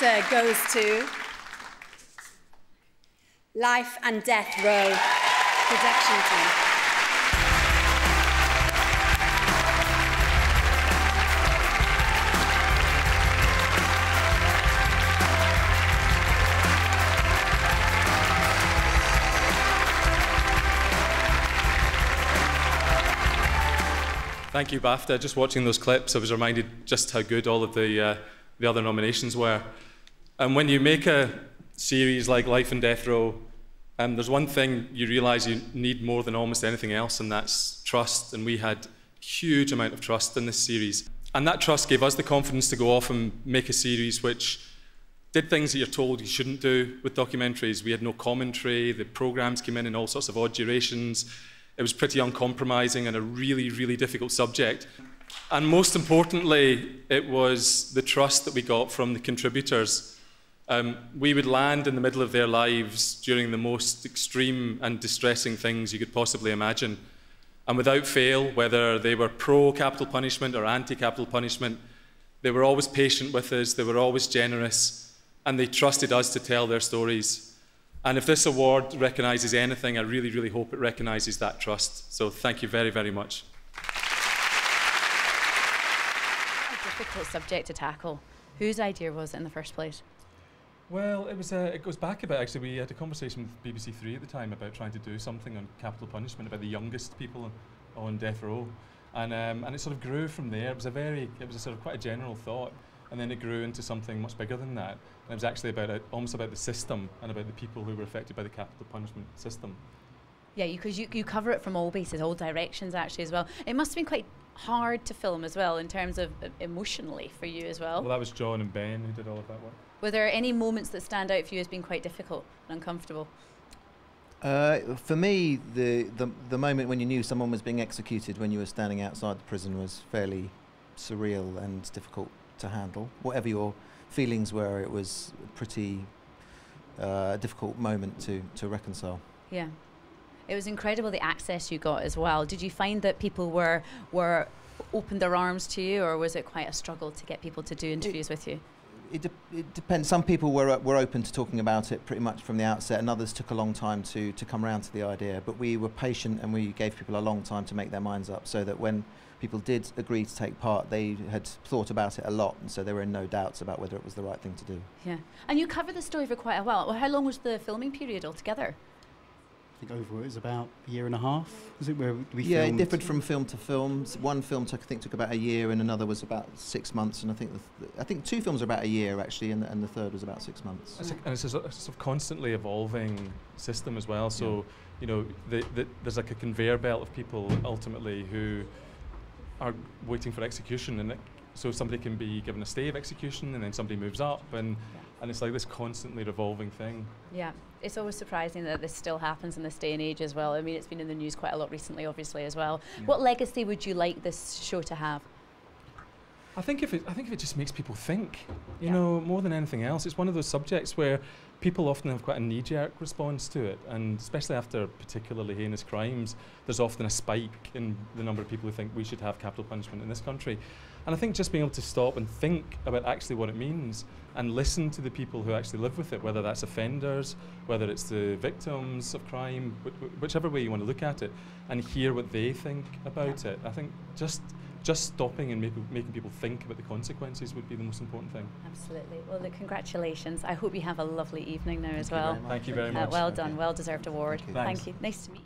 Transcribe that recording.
BAFTA goes to Life and Death Row production team. Thank you, BAFTA. Just watching those clips, I was reminded just how good all of the other nominations were. And when you make a series like Life and Death Row, there's one thing you realise you need more than almost anything else, and that's trust. And we had a huge amount of trust in this series. And that trust gave us the confidence to go off and make a series which did things that you're told you shouldn't do with documentaries. We had no commentary, the programmes came in all sorts of odd durations. It was pretty uncompromising and a really, really difficult subject. And most importantly, it was the trust that we got from the contributors. We would land in the middle of their lives during the most extreme and distressing things you could possibly imagine. And without fail, whether they were pro-capital punishment or anti-capital punishment, they were always patient with us, they were always generous, and they trusted us to tell their stories. And if this award recognises anything, I really, really hope it recognises that trust. So thank you very, very much. A difficult subject to tackle. Whose idea was it in the first place? Well, it goes back a bit, actually. We had a conversation with BBC Three at the time about trying to do something on capital punishment, about the youngest people on death row. And it sort of grew from there. It was a sort of quite a general thought. And then it grew into something much bigger than that. And it was actually almost about the system and about the people who were affected by the capital punishment system. Yeah, because you cover it from all bases, all directions actually as well. It must have been quite hard to film as well in terms of emotionally for you as well. Well, that was John and Ben who did all of that work. Were there any moments that stand out for you as being quite difficult and uncomfortable? For me, the moment when you knew someone was being executed when you were standing outside the prison was fairly surreal and difficult to handle. Whatever your feelings were, it was a pretty difficult moment to reconcile. Yeah. It was incredible the access you got as well. Did you find that people were opened their arms to you, or was it quite a struggle to get people to do interviews with you? It depends. Some people were open to talking about it pretty much from the outset, and others took a long time to come around to the idea. But we were patient and we gave people a long time to make their minds up, so that when people did agree to take part, they had thought about it a lot, and so there were no doubts about whether it was the right thing to do. Yeah. And you covered the story for quite a while. Well, how long was the filming period altogether? I think overall it was about a year and a half. Was it where we filmed? Yeah, it differed from film to film. One film took about a year, and another was about 6 months. And I think two films are about a year actually, and the third was about 6 months. And it's a sort of constantly evolving system as well. So you know, there's like a conveyor belt of people ultimately who are waiting for execution, and so somebody can be given a stay of execution, and then somebody moves up, and it's like this constantly revolving thing. Yeah, it's always surprising that this still happens in this day and age as well. I mean, it's been in the news quite a lot recently, obviously, as well. Yeah. What legacy would you like this show to have? I think if it just makes people think, you know, more than anything else. It's one of those subjects where people often have quite a knee-jerk response to it, and especially after particularly heinous crimes, there's often a spike in the number of people who think we should have capital punishment in this country. And I think just being able to stop and think about actually what it means and listen to the people who actually live with it, whether that's offenders, whether it's the victims of crime, whichever way you want to look at it, and hear what they think about it. I think just stopping and making people think about the consequences would be the most important thing. Absolutely. Well, look, congratulations. I hope you have a lovely evening now as well. Thank you very much. Well done. Well-deserved award. Thank you. Thank you. Nice to meet you.